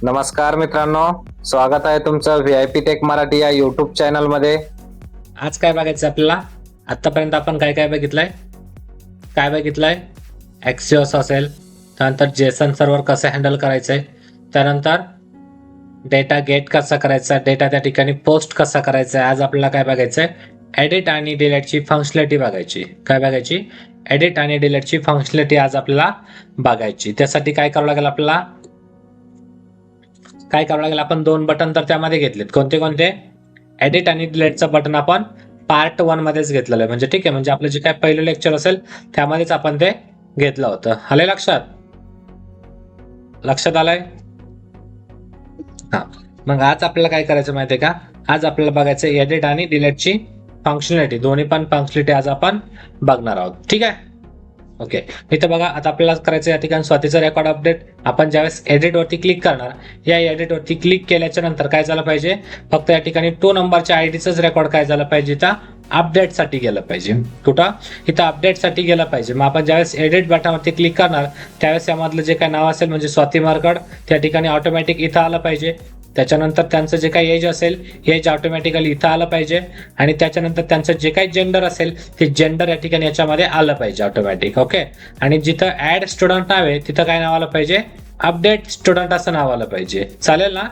नमस्कार मित्रांनो, स्वागत आहे तुमचं VIP टेक मराठी या युट्यूब चॅनल मध्ये. आज काय बघायचं आपल्याला? आतापर्यंत आपण काय काय बघितलंय? Axios असेल, त्यानंतर जेसन सर्व्हर कसं हँडल करायचंय, त्यानंतर डेटा गेट कसा करायचा, डेटा त्या ठिकाणी पोस्ट कसा करायचा. आज आपल्याला काय बघायचंय? एडिट आणि डिलीटची फंक्शनॅलिटी बघायची. काय बघायची? एडिट आणि डिलीटची फंक्शनॅलिटी आज आपल्याला बघायची. त्यासाठी काय करावं लागेल आपल्याला? आपण दोन बटन तर त्यामध्ये घेतलेत. कोणते? एडिट आणि डिलीटचं बटन आपण पार्ट 1 मध्येच घेतलेलं आहे. म्हणजे ठीक आहे, म्हणजे आपलं जे काय पहिलं लेक्चर असेल त्यामध्येच आपण ते घेतलं होतं. आलंय लक्षात आलंय? हा, मग आज आपल्याला काय करायचं माहितीये का? आज आपल्याला बघायचं एडिट आणि डिलीटची फंक्शनॅलिटी. दोन्ही पण फंक्शनॅलिटी आज आपण बघणार आहोत. ठीक आहे, ओके. इथं बघा, आता आपल्याला करायचं या ठिकाणी स्वतःचं रेकॉर्ड अपडेट. आपण ज्यावेळेस एडिट वरती क्लिक करणार, या एडिट वरती क्लिक केल्याच्या नंतर काय झालं पाहिजे? फक्त या ठिकाणी 2 नंबरच्या आयडीचंच रेकॉर्ड काय झालं पाहिजे? इथं अपडेट साठी गेलं पाहिजे. कुठं? इथं अपडेट साठी गेलं पाहिजे. मग आपण ज्यावेळेस एडिट बटनवरती क्लिक करणार त्यावेळेस यामधलं जे काय नाव असेल म्हणजे स्वाती मार्कड त्या ठिकाणी ऑटोमॅटिक इथं आलं पाहिजे. त्याच्यानंतर त्यांचं जे काही एज असेल, एज ऑटोमॅटिकली इथं आलं पाहिजे. आणि त्याच्यानंतर त्यांचं जे काही जेंडर असेल ते जेंडर या ठिकाणी याच्यामध्ये आलं पाहिजे ऑटोमॅटिक. ओके. आणि जिथं ऍड स्टुडंट नाव आहे तिथं काय नाव आलं पाहिजे? अपडेट स्टुडंट असं नाव आलं पाहिजे. चालेल ना?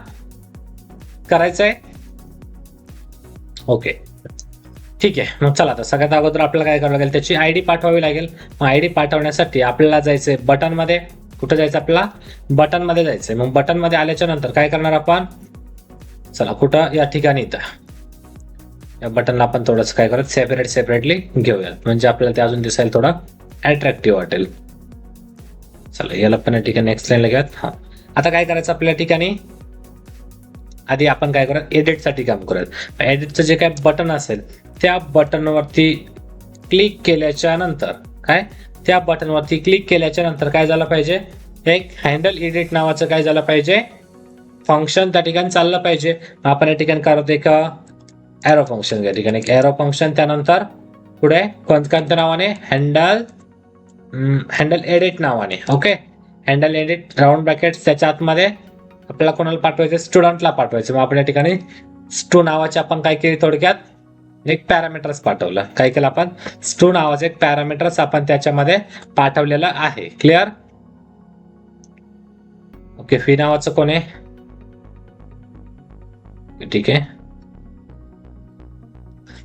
करायचंय? ओके, ठीक आहे. मग चला, आता सगळ्यात अगोदर आपल्याला काय करावं लागेल? त्याची आयडी पाठवावी लागेल. मग आयडी पाठवण्यासाठी आपल्याला जायचंय बटन मध्ये. कुठं जायचं आपल्याला? बटन मध्ये जायचंय. मग बटन मध्ये आल्याच्या नंतर काय करणार आपण? चला, कुठं? या ठिकाणी इथं या बटनला आपण थोडंसं काय करत सेपरेटली घेऊयात, म्हणजे आपल्याला ते अजून दिसायला थोडं अट्रॅक्टिव्ह वाटेल. चला, याला पण या ठिकाणी नेक्स्ट लाईनला घेऊयात. हा, आता काय करायचं आपल्या ठिकाणी? आधी आपण काय करूयात? एडिट साठी काम करूयात. एडिटचं जे काय बटन असेल त्या बटनवरती क्लिक केल्याच्या नंतर त्या बटनवरती क्लिक केल्याच्या नंतर काय झालं पाहिजे? एक हँडल एडिट नावाचं काय झालं पाहिजे? फंक्शन त्या ठिकाणी चाललं पाहिजे. आपण या ठिकाणी करत एक एरो फंक्शन, या ठिकाणी एक एरो फंक्शन. त्यानंतर पुढे कोणत्या नावाने? हँडल एडिट नावाने. Okay, handle edit round bracket, त्याच्या आतमध्ये आपल्याला कोणाला पाठवायचं? स्टुडंटला पाठवायचं. मग आपण या ठिकाणी स्टू नावाचे आपण काय केले? थोडक्यात एक पॅरामीटर्स पाठवलं. काय केलं आपण? स्टू नावाचं एक पॅरामीटर्स आपण त्याच्यामध्ये पाठवलेलं आहे. क्लिअर? ओके. फी नावाचं कोण आहे? ठीक आहे,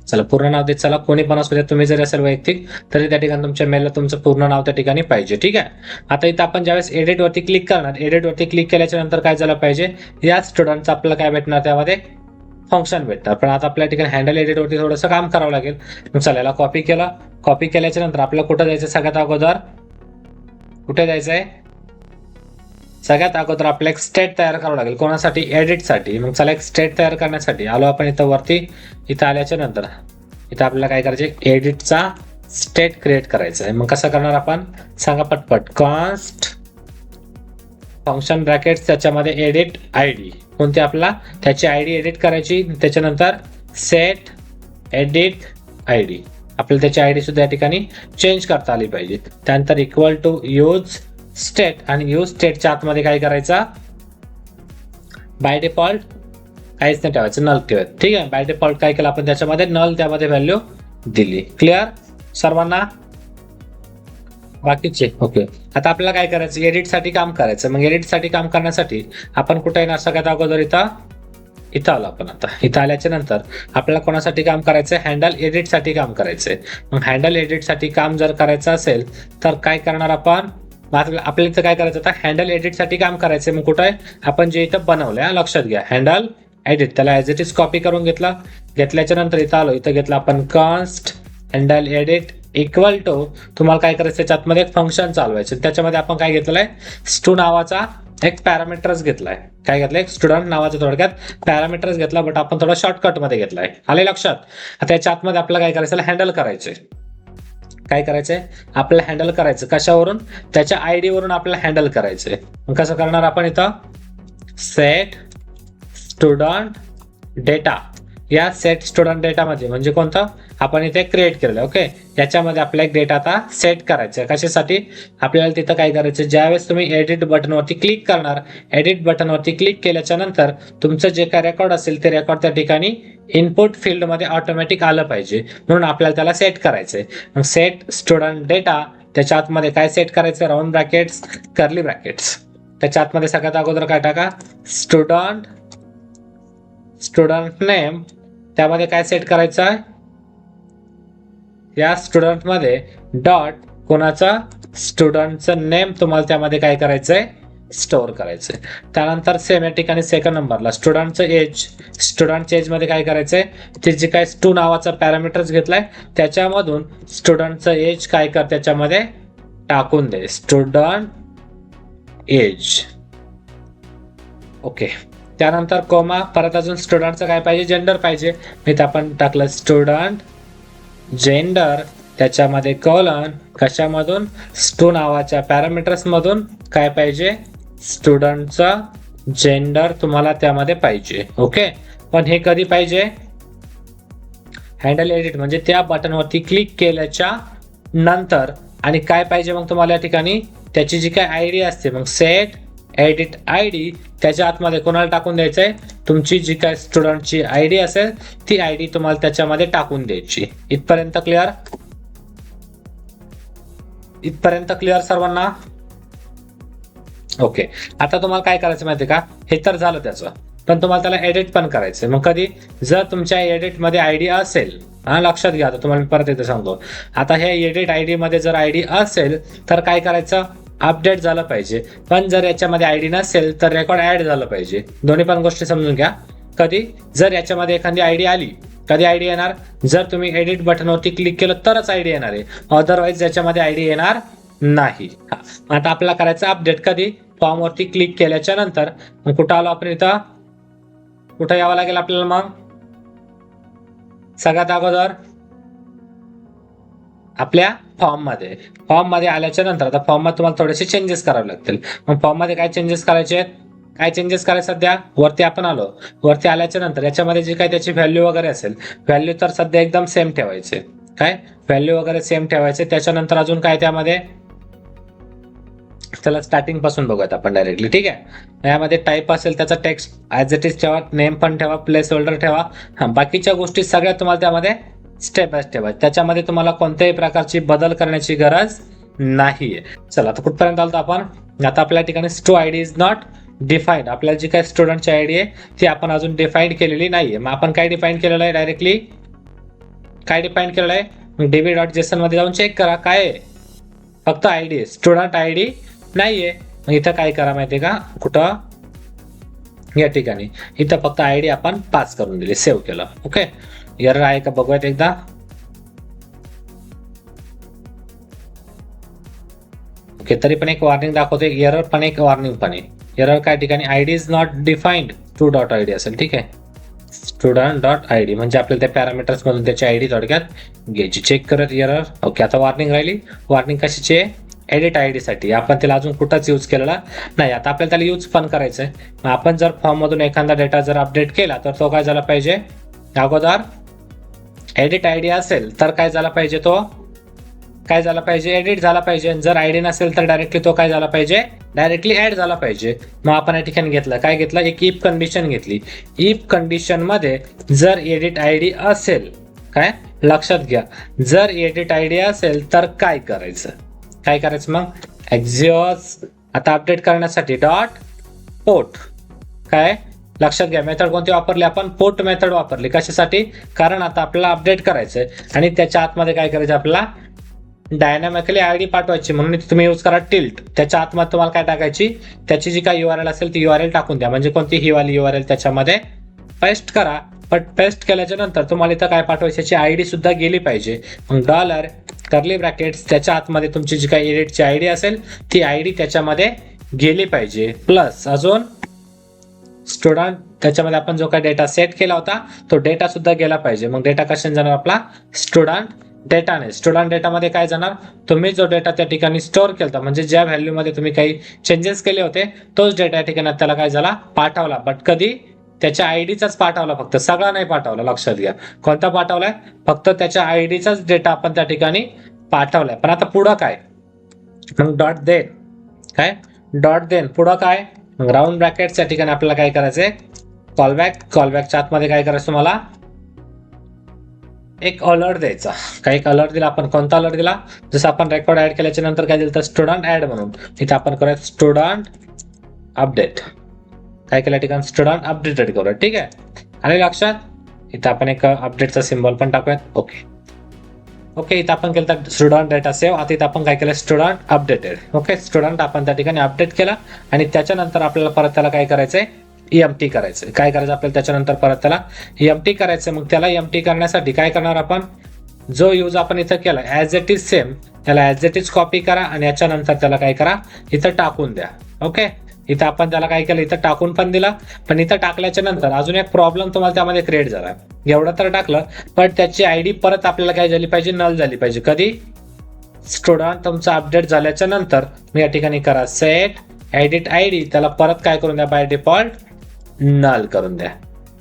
चला, पूर्ण नाव देत चला. कोणी पण असू द्या, तुम्ही जरी असेल वैयक्तिक तरी त्या ठिकाणी तुमच्या मेलला तुमचं पूर्ण नाव त्या ठिकाणी पाहिजे. ठीक आहे. आता इथं आपण ज्यावेळेस एडिट वरती क्लिक करणार, एडिट वरती क्लिक केल्याच्या नंतर काय झालं पाहिजे? या स्टुडंटचं आपल्याला काय भेटणार? त्यामध्ये फंक्शन भेटणार. पण आता आपल्या ठिकाणी हँडल एडिट वरती थोडंसं काम करावं लागेल. मग चला, याला कॉपी केलं. कॉपी केल्याच्या नंतर आपल्याला कुठं जायचं? सगळ्यात अगोदर कुठे जायचंय? सगळ्यात अगोदर आपल्याला एक स्टेट तयार करावं लागेल. कोणासाठी? एडिटसाठी. मग चला, एक स्टेट तयार करण्यासाठी आलो आपण इथं वरती. इथं आल्याच्या नंतर इथं आपल्याला काय करायचं? एडिटचा स्टेट क्रिएट करायचा आहे. मग कसं करणार आपण? सांगा पटपट. कॉन्स्ट फंक्शन ब्रॅकेट, त्याच्यामध्ये एडिट आयडी. कोणती? आपला त्याची आयडी एडिट करायची. त्याच्यानंतर सेट एडिट आयडी, आपल्याला त्याची आयडी सुद्धा या ठिकाणी चेंज करता आली पाहिजे. त्यानंतर इक्वल टू यूज स्टेट, आणि यूज स्टेटच्या आतमध्ये काय करायचा? बाय डिफॉल्ट काहीच नाही ठेवायचं, नल ठेवायचं. ठीक आहे. बाय डिफॉल्ट काय केलं आपण? त्याच्यामध्ये नल, त्यामध्ये व्हॅल्यू दिली. क्लिअर सर्वांना? बाकीचे? ओके. आता आपल्याला काय करायचं? एडिट साठी काम करायचं. मग एडिट साठी काम करण्यासाठी आपण कुठे येणार? सगळ्यात अगोदर इथं आलो आपण. आता इथं आल्याच्या नंतर आपल्याला कोणासाठी काम करायचंय? हँडल एडिट साठी काम करायचंय. मग हँडल एडिट साठी काम जर करायचं असेल तर काय करणार आपण? आपल्याला इथं काय करायचं? आता हँडल एडिट साठी काम करायचंय. मग कुठं आहे? आपण जे इथं बनवलंय, लक्षात घ्या, हँडल एडिट. त्याला ऍज इट इज कॉपी करून घेतल्याच्या नंतर इथं आलो. इथं घेतलं आपण const handle edit equal to, तुम्हाला काय करायचं? त्याच्यामध्ये एक फंक्शन चालवायचं. त्याच्यामध्ये आपण काय घेतलेलं आहे? स्टू नावाचा एक पॅरामीटर्स घेतलाय. काय घेतलंय? एक स्टुडंट नावाचा थोडक्यात पॅरामीटर्स घेतला, बट आपण थोडा शॉर्टकट मध्ये घेतलाय. आले लक्षात? आता याच्या आतमध्ये आपल्याला काय करायचं? हँडल करायचंय. काय करायचंय? आपल्याला हँडल करायचं. कशावरून? त्याच्या आयडी वरून आपल्याला हँडल करायचंय. मग कसं करणार आपण? इथं सेट स्टुडंट डेटा, या सेट स्टुडंट डेटा मध्ये म्हणजे कोणतं? आपण इथे क्रिएट केलेलं आहे. ओके, याच्यामध्ये आपला एक डेटा आता सेट करायचा आहे. कशासाठी? आपल्याला तिथं काय करायचं, ज्यावेळेस तुम्ही एडिट बटनवरती क्लिक करणार, एडिट बटनवरती क्लिक केल्याच्या नंतर तुमचं जे काय रेकॉर्ड असेल ते रेकॉर्ड त्या ठिकाणी इनपुट फील्ड मध्ये ऑटोमॅटिक आलं पाहिजे, म्हणून आपल्याला त्याला सेट करायचंय. मग सेट स्टुडंट डेटा, त्याच्या आतमध्ये काय सेट करायचं, राऊंड ब्रॅकेट्स कर्ली ब्रॅकेट्स. त्याच्या आतमध्ये सगळ्यात अगोदर काय टाका, स्टुडंट नेम. त्यामध्ये काय सेट करायचं आहे, या स्टुडंट मध्ये डॉट कोणाचा, स्टुडंटचं नेम तुम्हाला त्यामध्ये काय करायचंय, स्टोअर करायचंय. त्यानंतर सेम या ठिकाणी सेकंड नंबरला स्टुडंटचं एज, स्टुडंटच्या एज मध्ये काय करायचंय, ते जे काय स्टू नावाचा पॅरामीटर्स घेतलाय त्याच्यामधून स्टुडंटचं एज काय कर त्याच्यामध्ये टाकून दे, स्टुडंट एज. ओके, त्यानंतर कोमा, परत अजून स्टुडंटचं काय पाहिजे, जेंडर पाहिजे. मी तर आपण टाकलं स्टुडंट जेंडर, त्याच्यामध्ये कॉलन, कशामधून, स्टू नावाच्या पॅरामीटर्स मधून काय पाहिजे, स्टुडंटचा जेंडर तुम्हाला त्यामध्ये पाहिजे. ओके, पण हे कधी पाहिजे, हँडल एडिट म्हणजे त्या बटनवरती क्लिक केल्याच्या नंतर. आणि काय पाहिजे मग तुम्हाला या ठिकाणी, त्याची जी काय आयडी असते, मग सेट एडिट आयडी, त्याच्या आतमध्ये कोणाला टाकून द्यायचंय, तुमची जी काय स्टुडंटची आयडी असेल ती आयडी तुम्हाला त्याच्यामध्ये टाकून द्यायची. इथपर्यंत क्लिअर, इथपर्यंत क्लिअर सर्वांना? ओके, आता तुम्हाला काय करायचं माहिती का, हे तर झालं त्याचं, पण तुम्हाला त्याला एडिट पण करायचंय. मग कधी, जर तुमच्या एडिट मध्ये आयडी असेल, हा लक्षात घ्या, आता तुम्हाला मी परत एकदा सांगतो. आता हे एडिट आयडी मध्ये जर आयडी असेल तर काय करायचं, अपडेट झालं पाहिजे. पण जर याच्यामध्ये आयडी नसेल तर रेकॉर्ड ऍड झालं पाहिजे. दोन्ही पण गोष्टी समजून घ्या. कधी, जर याच्यामध्ये एखादी आयडी आली, कधी आयडी येणार, जर तुम्ही एडिट बटनवरती क्लिक केलं तरच आयडी येणार आहे, अदरवाईज याच्यामध्ये आयडी येणार नाही. आता आपल्याला करायचं अपडेट कधी, फॉर्म वरती क्लिक केल्याच्या नंतर. मग कुठं आलो आपण, इथं कुठं यावं लागेल आपल्याला, मग सगळ्यात अगोदर आपल्या फॉर्म मध्ये आल्याच्या नंतर आता फॉर्म मध्ये तुम्हाला थोडेसे चेंजेस करावे लागतील. मग फॉर्म मध्ये काय चेंजेस करायचे आहेत, काय चेंजेस करायचे, सध्या वरती आपण आलो, वरती आल्याच्या नंतर याच्यामध्ये जे काय त्याची व्हॅल्यू वगैरे असेल, व्हॅल्यू तर सध्या एकदम सेम ठेवायचे, काय व्हॅल्यू वगैरे सेम ठेवायचे. त्याच्यानंतर अजून काय त्यामध्ये, चला स्टार्टिंग पासून बघूयात आपण डायरेक्टली. ठीक आहे, यामध्ये टाईप असेल त्याचा टेक्स्ट ऍज इट इज ठेवा, नेम पण ठेवा, प्लेस होल्डर ठेवा. बाकीच्या गोष्टी सगळ्या तुम्हाला त्यामध्ये स्टेप बाय स्टेप आहे, त्याच्यामध्ये तुम्हाला कोणत्याही प्रकारची बदल करण्याची गरज नाहीये. चला आता कुठपर्यंत आलो आपण, आता आपल्या ठिकाणी स्टू आयडी इज नॉट डिफाईन्ड. आपल्याला जी काय स्टुडंटची आयडी आहे ती आपण अजून डिफाईन केलेली नाहीये. मग आपण काय डिफाईन केलेलं आहे, डायरेक्टली काय डिफाईन केलेलं आहे, db.json मध्ये जाऊन चेक करा, काय आहे, फक्त आयडी आहे, स्टुडंट आयडी नाहीये. मग इथं काय करा माहितीये का, कुठं, या ठिकाणी इथं फक्त आयडी आपण पास करून दिली, सेव्ह केलं. ओके, एरर आहे का बघूयात एकदा. ओके, तरी पण एक वॉर्निंग दाखवते, एरर पण एक वॉर्निंग पण आहे. एरर काय ठिकाणी, आयडी इज नॉट डिफाईन्ड, स्टू.id असेल. ठीक आहे, स्टुडंट.id म्हणजे आपल्याला त्या पॅरामीटर्स मधून त्याची आयडी थोडक्यात घ्यायची. चेक करत एरर. ओके, आता वॉर्निंग राहिली. वॉर्निंग कशाची आहे, एडिट आयडी साठी. आपण त्याला अजून कुठंच यूज केलेला नाही, आता आपल्याला त्याला यूज पण करायचंय. आपण जर फॉर्म मधून एखादा डेटा जर अपडेट केला तर तो काय झाला पाहिजे, अगोदर एडिट आयडी असेल तर काय झाला पाहिजे, तो काय झाला पाहिजे, एडिट झाला पाहिजे. जर आयडी नसेल तर डायरेक्टली तो काय झाला पाहिजे, डायरेक्टली ऍड झाला पाहिजे. मग आपण या ठिकाणी घेतलं, काय घेतलं, एक इफ कंडिशन घेतली. इफ कंडिशन मध्ये जर एडिट आयडी असेल, काय लक्षात घ्या, जर एडिट आयडी असेल तर काय करायचं मग, एक्झिओस. आता अपडेट करण्यासाठी डॉट पोर्ट, काय लक्षात घ्या, मेथड कोणती वापरली आपण, पोर्ट मेथड वापरली. कशासाठी, कारण आता आपल्याला अपडेट करायचंय आणि त्याच्या आतमध्ये काय करायचं, आपल्याला डायनामिकली आयडी पाठवायची, म्हणून तुम्ही यूज करा टिल्ट. त्याच्या आतमध्ये तुम्हाला काय टाकायची, त्याची जी काय URL असेल ती URL टाकून द्या, म्हणजे कोणती ही वाली URL त्याच्यामध्ये पेस्ट करा. पण पेस्ट केल्याच्या नंतर तुम्हाला इथं काय पाठवायची, याची आयडी सुद्धा गेली पाहिजे. मग डॉलर कर्ली ब्रॅकेट्स, त्याच्या आतमध्ये तुमची जी काही एडिटची आयडी असेल ती आयडी त्याच्यामध्ये गेली पाहिजे. प्लस अजून स्टुडंट, त्याच्यामध्ये आपण जो काही डेटा सेट केला होता तो डेटा सुद्धा गेला पाहिजे. मग डेटा कशाने जाणार आपला, स्टुडंट डेटाने. स्टुडंट डेटामध्ये काय जाणार, तुम्ही जो डेटा त्या ठिकाणी स्टोअर केला, म्हणजे ज्या व्हॅल्यू मध्ये तुम्ही काही चेंजेस केले होते तोच डेटा या ठिकाणी त्याला काय झाला, पाठवला. बट कधी, त्याच्या आयडीचाच पाठवला, फक्त सगळा नाही पाठवला, लक्षात घ्या. कोणता पाठवलाय? फक्त त्याच्या आयडीचाच डेटा आपण त्या ठिकाणी पाठवलाय. पण आता पुढं काय? मग डॉट देन काय? डॉट देन पुढं काय? मग राऊंड ब्रॅकेटच्या ठिकाणी आपल्याला काय करायचंय? कॉलबॅकच्या आतमध्ये काय करायचं तुम्हाला? एक अलर्ट द्यायचा. काय एक अलर्ट दिला आपण? कोणता अलर्ट दिला? जसं आपण रेकॉर्ड ऍड केल्याच्या नंतर काय दिलं तर स्टुडंट ऍड म्हणून, इथे आपण करूया स्टुडंट अपडेट. काय केलं ठिकाणी? स्टुडंट अपडेटेड करूया. ठीक आहे, आणि लक्षात इथं आपण एक अपडेटचा सिम्बॉल पण टाकूयात. ओके, इथं आपण केलं स्टुडंट डेटा सेव्ह. आता इथं आपण काय केलं? Student updated. ओके, स्टुडंट आपण त्या ठिकाणी अपडेट केला आणि त्याच्यानंतर आपल्याला परत त्याला काय करायचंय? एम्प्टी करायचं. काय करायचं आपल्याला त्याच्यानंतर? परत त्याला एम्प्टी करायचं. मग त्याला एम्प्टी करण्यासाठी काय करणार आपण? जो यूज आपण इथं केला ऍज इट इज सेम, त्याला ऍज इट इज कॉपी करा आणि याच्यानंतर त्याला काय करा? इथं टाकून द्या. ओके, इथं आपण त्याला काय केलं? इथं टाकून पण दिला, पण इथं टाकल्याच्या नंतर अजून एक प्रॉब्लेम तुम्हाला त्यामध्ये क्रिएट झाला. एवढं तर टाकलं, पण त्याची आयडी परत आपल्याला काय झाली पाहिजे? नल झाली पाहिजे. कधी? स्टुडंट तुमचा अपडेट झाल्याच्या नंतर मी या ठिकाणी करा सेट एडिट आयडी, त्याला परत काय करून द्या? बाय डिफॉल्ट नल करून द्या.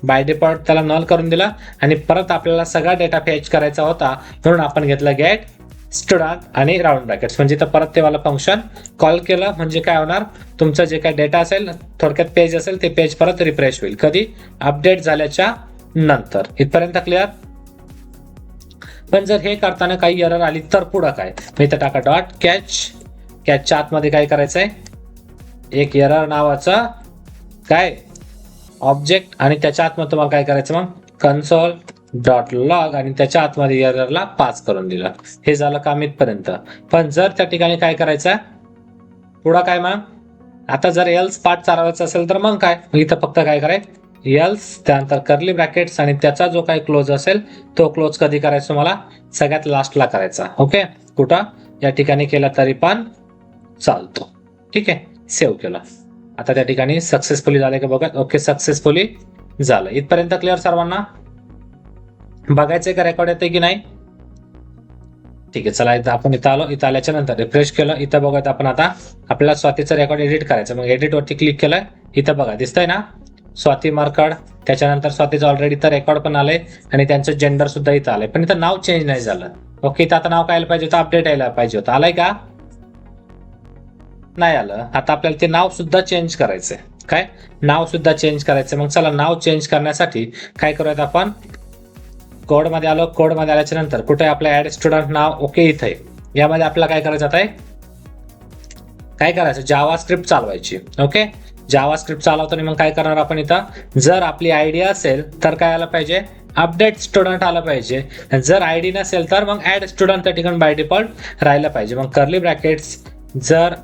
बाय डिफॉल्ट त्याला नल करून दिला आणि परत आपल्याला सगळा डेटा फेच करायचा होता, म्हणून आपण घेतलं गेट स्टुडंट आणि राऊंड ब्रॅकेट्स. म्हणजे तर परत ते वाला फंक्शन कॉल केलं म्हणजे काय होणार? तुमचं जे काय डेटा असेल, थोडक्यात पेज असेल, ते पेज परत रिफ्रेश होईल. कधी? अपडेट झाल्याच्या नंतर. इथपर्यंत क्लिअर? पण जर हे करताना काही एरर आली तर पुढं काय? मी इथं टाका डॉट कॅचच्या आतमध्ये काय करायचंय? एक एरर नावाचं काय ऑब्जेक्ट, आणि त्याच्या आतमध्ये तुम्हाला काय करायचं? मग कन्सोल डॉट लॉग आणि त्याच्या आतमध्ये एररला पास करून दिलं. हे झालं काम इथपर्यंत. पण जर त्या ठिकाणी काय करायचं? पुढं काय मग? आता जर एल्स पार्ट चालवायचा असेल तर मग काय? इथं फक्त काय करायचं? एल्स त्यानंतर कर्ली ब्रॅकेट्स आणि त्याचा जो काही क्लोज असेल तो क्लोज कधी करायचा? मला सगळ्यात लास्टला करायचा. ओके, कुठं? या ठिकाणी केला तरी पण चालतो. ठीक आहे, सेव्ह केलं. आता त्या ठिकाणी सक्सेसफुली झालं का बघा. ओके, सक्सेसफुली झालं. इथपर्यंत क्लिअर सर्वांना? बघायचंय का रेकॉर्ड येते की नाही? ठीक आहे, चला इथं आपण इथं आलो. इथं आल्याच्या नंतर रिफ्रेश केलं. इथं बघा आपण आता आपल्याला स्वातीचं रेकॉर्ड एडिट करायचं. मग एडिट वरती क्लिक केलं. इथं बघा दिसतंय ना स्वाती मार्कड. त्याच्यानंतर स्वातीचं ऑलरेडी इथं रेकॉर्ड पण आलंय आणि त्यांचं जेंडर सुद्धा इथं आलंय, पण इथं नाव चेंज नाही झालं. ओके, इथं आता नाव काय आलं पाहिजे होतं? अपडेट यायला पाहिजे होतं. आलंय का? नाही आलं. आता आपल्याला ते नाव सुद्धा चेंज करायचंय. काय? नाव सुद्धा चेंज करायचंय. मग चला नाव चेंज करण्यासाठी काय करूयात आपण? कोडमध्ये आलो. कोडमध्ये आल्याच्या नंतर कुठे आपलं ऍड स्टुडंट नाव? ओके, इथे यामध्ये आपल्याला काय करायचं आहे? काय करायचं? जावा स्क्रिप्ट चालवायची. ओके, जावा स्क्रिप्ट चालवताना मग काय करणार आपण? इथं जर आपली आयडी असेल तर काय आलं पाहिजे? अपडेट स्टुडंट आलं पाहिजे. जर आयडी नसेल तर मग ऍड स्टुडंट त्या ठिकाणी बाय डिफॉल्ट राहिलं पाहिजे. मग कर्ली ब्रॅकेट्स जर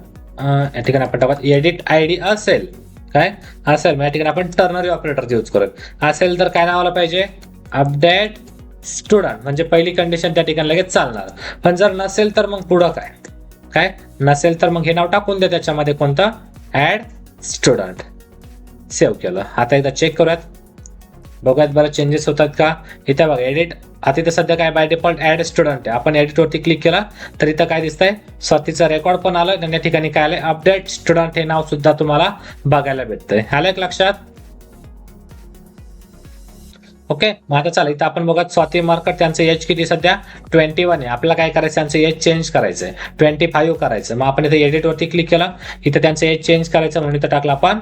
या ठिकाणी आपण टाकत एडिट आयडी असेल, काय असेल मग या ठिकाणी आपण टर्नरी ऑपरेटर यूज करत असेल तर काय नाव आलं पाहिजे? Update student. म्हणजे पहिली कंडिशन त्या ठिकाणी लगेच चालणार. पण जर नसेल तर मग पुढं काय? काय नसेल तर मग हे नाव टाकून द्या त्याच्यामध्ये. कोणतं? Add student. सेव्ह केलं. आता एकदा चेक करूयात, बघूयात बरं चेंजेस होतात का. इथं बघा एडिट. आता इथं सध्या काय बाय डिफॉल्ट ऍड स्टुडंट आहे. आपण एडिट वरती क्लिक केला तर इथं काय दिसतंय? स्वातीचं रेकॉर्ड पण आलं आणि या ठिकाणी काय आलंय? अपडेट स्टुडंट हे नाव सुद्धा तुम्हाला बघायला भेटतंय. आलंय लक्षात? ओके, मग आता चला इथं आपण बघत स्वाती मार्कर त्यांचं एज किती सध्या 21 आहे. आपल्याला काय करायचं? त्यांचं एज चेंज करायचंय, 25 करायचं. मग आपण इथे एडिट वरती क्लिक केलं. इथं त्यांचं एज चेंज करायचं म्हणून इथं टाकलं आपण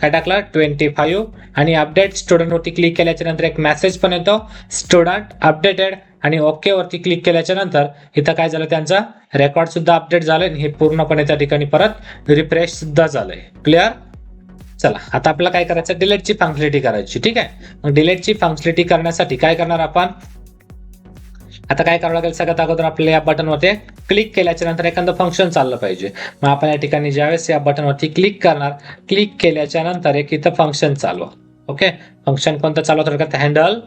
काय टाकलं? 25. आणि अपडेट स्टुडंट वरती क्लिक केल्याच्या नंतर एक मेसेज पण येतो स्टुडंट अपडेटेड. आणि ओके वरती क्लिक केल्याच्या नंतर इथं काय झालं? त्यांचा रेकॉर्ड सुद्धा अपडेट झालंय. हे पूर्णपणे त्या ठिकाणी परत रिफ्रेश सुद्धा झालंय. क्लिअर? चला आता आपल्याला काय करायचं? डिलीटची फंक्शनॅलिटी करायची. ठीक आहे, मग डिलीटची फंक्शनॅलिटी करण्यासाठी काय करणार आपण? आता काय करावं लागेल? सगळ्यात अगोदर आपल्याला या बटनवरती क्लिक केल्याच्या नंतर एखादं फंक्शन चाललं पाहिजे. मग आपण या ठिकाणी ज्यावेळेस या बटनवरती क्लिक करणार, क्लिक केल्याच्या नंतर एक इथं फंक्शन चालवा. ओके, फंक्शन कोणतं चालवा? थोडक्यात हँडल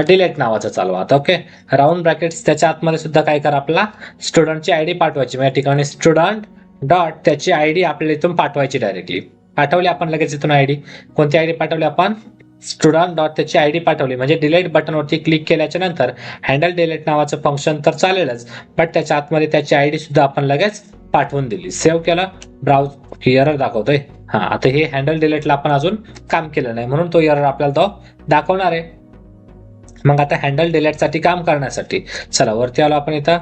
डिलीट नावाचं चालवा. आता ओके, राऊंड ब्रॅकेट्स त्याच्या आतमध्ये सुद्धा काय करा? आपला स्टुडंटची आयडी पाठवायची. मग या ठिकाणी स्टुडंट डॉट त्याची आयडी आपल्याला इथून पाठवायची. डायरेक्टली पाठवली आपण लगेच इथून आयडी. कोणती आयडी पाठवली आपण? स्टुडंट डॉट त्याची आयडी पाठवली. म्हणजे डिलीट बटनवरती क्लिक केल्याच्या नंतर हँडल डिलीट नावाचं फंक्शन तर चालेलच, बट त्याच्या आतमध्ये त्याची आयडी सुद्धा आपण लगेच पाठवून दिली. सेव्ह केलं. ब्राउज की एरर दाखवतोय. हा, आता हे हँडल डिलीटला आपण अजून काम केलं नाही म्हणून तो एरर आपल्याला तो दाखवणार आहे. मग आता हँडल डिलीटसाठी काम करण्यासाठी चला वरती आलो आपण. इथं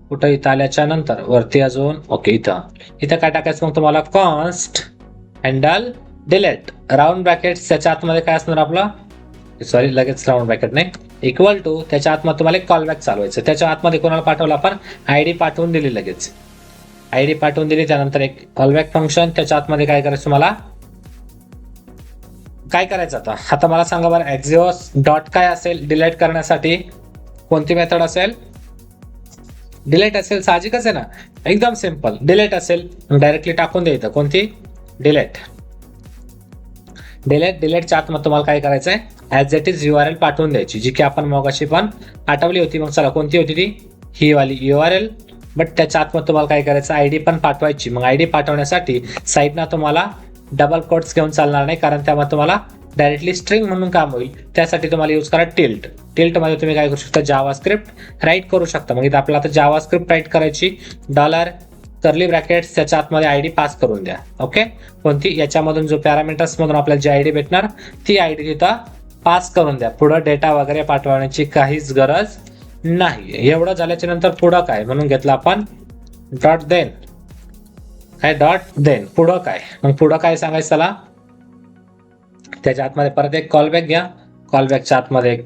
कुठं, इथं आल्याच्या नंतर वरती अजून ओके, इथं काय टाकायचं मग तुम्हाला, const handle delete round bracket, त्याच्या आतमध्ये काय असणार आपलं, सॉरी लगेच राऊंड ब्रॅकेट नाही, इक्वल टू, त्याच्या आतमध्ये तुम्हाला एक कॉलबॅक चालवायचं. त्याच्या आतमध्ये कोणाला पाठवलं आपण, आयडी पाठवून दिली, लगेच आयडी पाठवून दिली. त्यानंतर एक कॉलबॅक फंक्शन, त्याच्या आतमध्ये काय करायचं तुम्हाला, काय करायचं आता मला सांगा बरं. एक्झिओस डॉट काय असेल डिलीट करण्यासाठी, कोणती मेथड असेल, डिलीट असेल, साहजिकच आहे ना, एकदम सिंपल डिलीट असेल, डायरेक्टली टाकून द्यायचं, कोणती, डिलीट. डिलीटच्या आतमध्ये तुम्हाला काय करायचं आहे, ॲज इट इज URL पाठवून द्यायची, जी की आपण मगाशी पण पाठवली होती. मग चला कोणती होती ती, ही वाली URL. बट त्याच्या आतमध्ये तुम्हाला काय करायचं, आयडी पण पाठवायची. मग आयडी पाठवण्यासाठी साईडना तुम्हाला डबल कोट्स घेऊन चालणार नाही, कारण त्यामध्ये तुम्हाला डायरेक्टली स्ट्रिंग म्हणून काम होईल. त्यासाठी तुम्हाला यूज करा टिल्ट मध्ये तुम्ही काय करू शकता, जावास्क्रिप्ट राईट करू शकता. मग इथं आपल्याला आता जावास्क्रिप्ट राईट करायची, डॉलर कर्ली ब्रॅकेट्स, त्याच्या आतमध्ये आयडी पास करून द्या. ओके, कोणती, याच्यामधून जो पॅरामीटर्स मधून आपल्याला जी आयडी भेटणार ती आयडी तिथं पास करून द्या. पुढं डेटा वगैरे पाठवण्याची काहीच गरज नाही. एवढं झाल्याच्या नंतर पुढं काय म्हणून घेतलं आपण, डॉट देन, काय डॉट देन, पुढं काय, मग पुढं काय सांगायचं त्याला, त्याच्या आतमध्ये परत एक कॉलबॅक घ्या. कॉलबॅकच्या आतमध्ये एक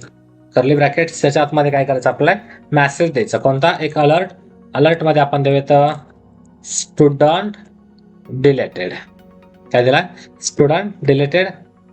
कर्ली ब्रॅकेट्स, त्याच्या आतमध्ये काय करायचं, आपल्याला मेसेज द्यायचा, कोणता, एक अलर्ट मध्ये आपण देऊया स्टुडंट डिलीटेड. काय दिला, स्टुडंट डिलीटेड.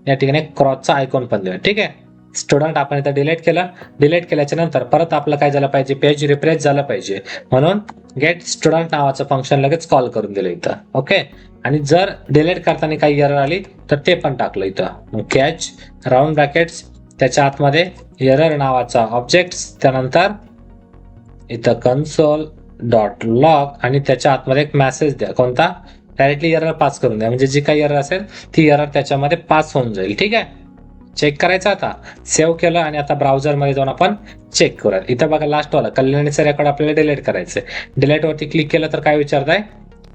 या ठिकाणी क्रॉसचा आयकॉन पण देऊया. ठीक आहे, स्टुडंट आपण इथं डिलीट केलं. डिलीट केल्याच्या नंतर परत आपलं काय झालं पाहिजे, पेज रिफ्रेश झालं पाहिजे, म्हणून गेट स्टुडंट नावाचं फंक्शन लगेच कॉल करून दिलं इथं. ओके, आणि जर डिलीट करताना काही एरर आली तर ते पण टाकलं इथं. मग कॅच राऊंड ब्रॅकेट्स, त्याच्या आतमध्ये एरर नावाचा ऑब्जेक्ट, त्यानंतर इथं कन्सोल डॉट लॉग, आणि त्याच्या आतमध्ये एक मेसेज द्या, कोणता, डायरेक्टली एरर पास करून द्या, म्हणजे जी काही एरर असेल ती एरर त्याच्यामध्ये पास होऊन जाईल. ठीक आहे, चेक करायचं. आता सेव्ह केलं आणि आता ब्राउझरमध्ये जाऊन आपण चेक करूया. इथं बघा लास्ट वाला कल्याणीचं रेकॉर्ड आपल्याला डिलीट करायचंय. डिलीट वरती क्लिक केलं तर काय विचारताय,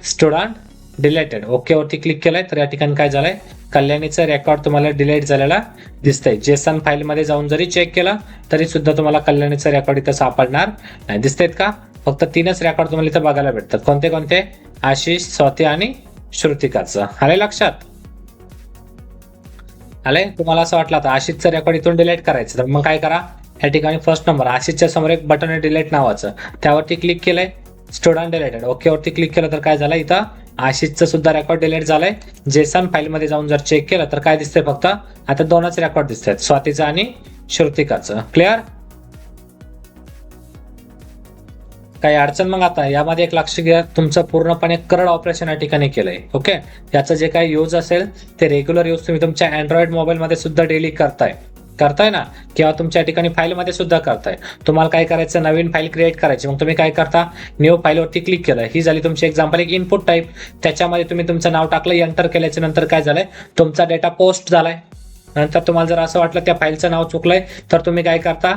स्टुडंट डिलीटेड. ओके वरती क्लिक केलंय तर या ठिकाणी काय झालंय, कल्याणीचं रेकॉर्ड तुम्हाला डिलीट झालेला दिसतंय. जेसन फाईल मध्ये जाऊन जरी चेक केलं तरी सुद्धा तुम्हाला कल्याणीचं रेकॉर्ड इथं सापडणार नाही. दिसतेत का, फक्त 3च रेकॉर्ड तुम्हाला इथं बघायला भेटतात. कोणते कोणते, आशिष, स्वाती आणि श्रुतिकाचं. आले लक्षात, आले. तुम्हाला असं वाटलं आता आशिषचं रेकॉर्ड इथून डिलीट करायचं, तर मग काय करा, या ठिकाणी फर्स्ट नंबर आशिषच्या समोर एक बटन आहे डिलीट नावाचं, त्यावरती क्लिक केलंय, स्टुडंट डिलीटेड. ओके वरती क्लिक केलं तर काय झालं, इथं आशिषचं सुद्धा रेकॉर्ड डिलीट झालंय. जेसन फाईल मध्ये जाऊन जर चेक केलं तर काय दिसतंय, फक्त आता 2च रेकॉर्ड दिसत आहेत, स्वातीचं आणि श्रुतिकाचं. क्लिअर, काही अडचण. मग आता यामध्ये एक लक्ष घ्या, तुमचं पूर्णपणे करड ऑपरेशन या ठिकाणी केलंय. ओके, याचं जे काही यूज असेल ते रेग्युलर यूज तुम्ही तुमच्या अँड्रॉइड मोबाईल मध्ये सुद्धा डेली करताय ना, किंवा तुमच्या ठिकाणी फाईल मध्ये सुद्धा करताय. तुम्हाला काय करायचं, नवीन फाईल क्रिएट करायची. मग तुम्ही काय करता, न्यू फाईल वरती क्लिक केलं, ही झाली तुमची एक्झाम्पल एक इनपुट टाईप. त्याच्यामध्ये तुम्ही तुमचं नाव टाकलं, एंटर केल्याच्या नंतर काय झालंय, तुमचा डेटा पोस्ट झालाय. नंतर तुम्हाला जर असं वाटलं त्या फाईलचं नाव चुकलंय तर तुम्ही काय करता,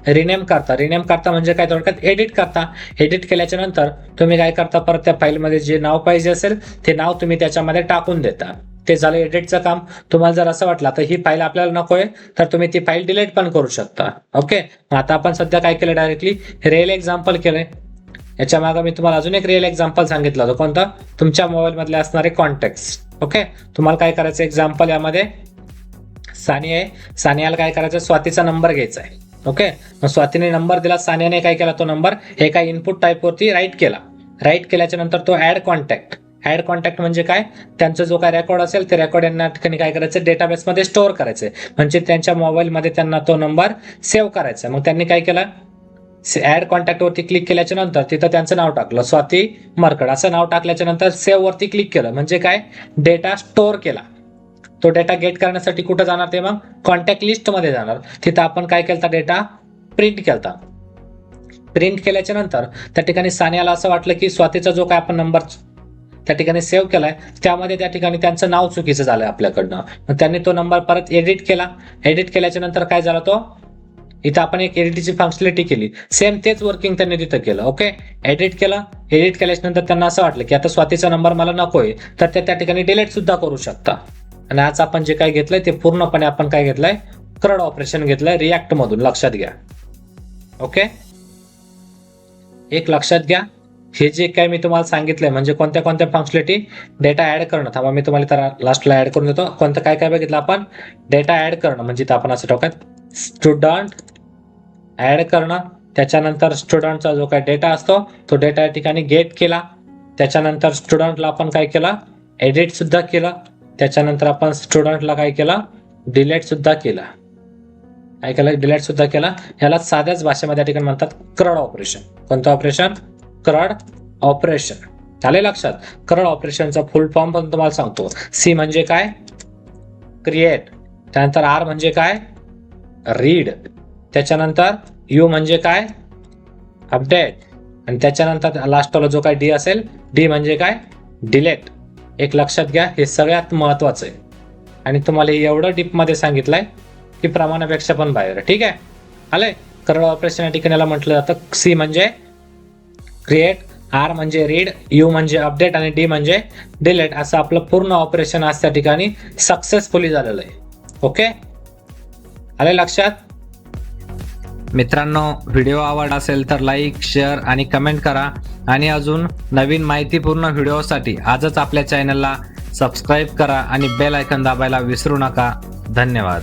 रिनेम करता म्हणजे काय, थोडक्यात एडिट करता. एडिट केल्याच्या नंतर तुम्ही काय करता, परत त्या फाईलमध्ये जे नाव पाहिजे असेल ते नाव तुम्ही त्याच्यामध्ये टाकून देता. ते झालं एडिटचं काम. तुम्हाला जर असं वाटलं तर ही फाईल आपल्याला नकोय तर तुम्ही ती फाईल डिलीट पण करू शकता. ओके, आता आपण सध्या काय केलं, डायरेक्टली रिअल एक्झाम्पल केलंय. याच्या मागे मी तुम्हाला अजून एक रिअल एक्झाम्पल सांगितलं होतं, कोणतं, तुमच्या मोबाईल मधले असणारे कॉन्टॅक्ट्स. ओके, तुम्हाला काय करायचं, एक्झाम्पल यामध्ये सानिया आहे, सानियाला काय करायचं, स्वातीचा नंबर घ्यायचा आहे. ओके, मग स्वातीने नंबर दिला, सानियाने काय केला, तो नंबर एका इनपुट टाईप वरती राईट केल्याच्या नंतर तो ऍड कॉन्टॅक्ट म्हणजे काय, त्यांचा जो काय रेकॉर्ड असेल ते रेकॉर्ड यांना ठिकाणी काय करायचं, डेटाबेसमध्ये स्टोअर करायचं, म्हणजे त्यांच्या मोबाईलमध्ये त्यांना तो नंबर सेव्ह करायचा. मग त्यांनी काय केलं, ऍड कॉन्टॅक्ट वरती क्लिक केल्याच्या नंतर तिथं त्यांचं नाव टाकलं, स्वाती मरकड असं नाव टाकल्याच्या नंतर सेव्ह वरती क्लिक केलं, म्हणजे काय, डेटा स्टोअर केला. तो डेटा गेट करण्यासाठी कुठं जाणार, ते मग कॉन्टॅक्ट लिस्ट मध्ये जाणार. तिथं आपण काय केलं, डेटा प्रिंट केल्याच्या नंतर त्या ठिकाणी सानियाला असं वाटलं की स्वातीचा जो काय आपण नंबर त्या ठिकाणी सेव्ह केलाय त्यामध्ये त्या ठिकाणी त्यांचं नाव चुकीचं झालंय आपल्याकडनं. मग त्यांनी तो नंबर परत एडिट केला. एडिट केल्याच्या नंतर काय झालं, तो इथं आपण एक एडिटची फंक्शनॅलिटी केली, सेम तेच वर्किंग त्यांनी तिथं केलं. ओके, एडिट केलं. एडिट केल्याच्या नंतर त्यांना असं वाटलं की आता स्वातीचा नंबर मला नकोय, तर त्या ठिकाणी डिलीट सुद्धा करू शकता. आणि आज आपण जे काय घेतलंय ते पूर्णपणे आपण काय घेतलंय, क्रड ऑपरेशन घेतलंय रिॲक्ट मधून, लक्षात घ्या. ओके, एक लक्षात घ्या, हे जे काय मी तुम्हाला सांगितलंय म्हणजे कोणत्या कोणत्या फंक्शनॅलिटी, डेटा ऍड करणं. थांबा मी तुम्हाला तर लास्टला ऍड करून देतो. कोणतं काय काय बघितलं आपण, डेटा ऍड करणं म्हणजे इथं आपण असं टाकूयात स्टुडंट ऍड करणं. त्याच्यानंतर स्टुडंटचा जो काय डेटा असतो तो डेटा या ठिकाणी गेट केला. त्याच्यानंतर स्टुडंटला आपण काय केलं, एडिट सुद्धा केलं. त्याच्यानंतर आपण स्टुडंटला काय केलं, डिलीट सुद्धा केलं. काय केलं, डिलीट सुद्धा केला. याला साध्याच भाषेमध्ये या ठिकाणी म्हणतात क्रड ऑपरेशन. कोणतं ऑपरेशन, क्रड ऑपरेशन. आले लक्षात. क्रड ऑपरेशनचा फुल फॉर्म पण तुम्हाला सांगतो. सी म्हणजे काय, क्रिएट. त्यानंतर आर म्हणजे काय, रीड. त्याच्यानंतर यू म्हणजे काय, अपडेट. आणि त्याच्यानंतर लास्टला जो काय डी असेल, डी म्हणजे काय, डिलीट. एक लक्षात घ्या, हे सगळ्यात महत्वाचं आहे. आणि तुम्हाला एवढं डीपमध्ये सांगितलंय की प्रमाणापेक्षा पण बाहेर. ठीक आहे, आलंय. क्रड ऑपरेशन या ठिकाणी म्हटलं जातं. सी म्हणजे क्रिएट, आर म्हणजे रीड, यू म्हणजे अपडेट आणि डी म्हणजे डिलीट. असं आपलं पूर्ण ऑपरेशन आज त्या ठिकाणी सक्सेसफुली झालेलं आहे. ओके, आले लक्षात. मित्रांनो, व्हिडिओ आवड असेल तर लाईक, शेअर आणि कमेंट करा. आणि अजून नवीन माहितीपूर्ण व्हिडिओसाठी आजच आपल्या चॅनलला सबस्क्राईब करा आणि बेल आयकॉन दाबायला विसरू नका. धन्यवाद.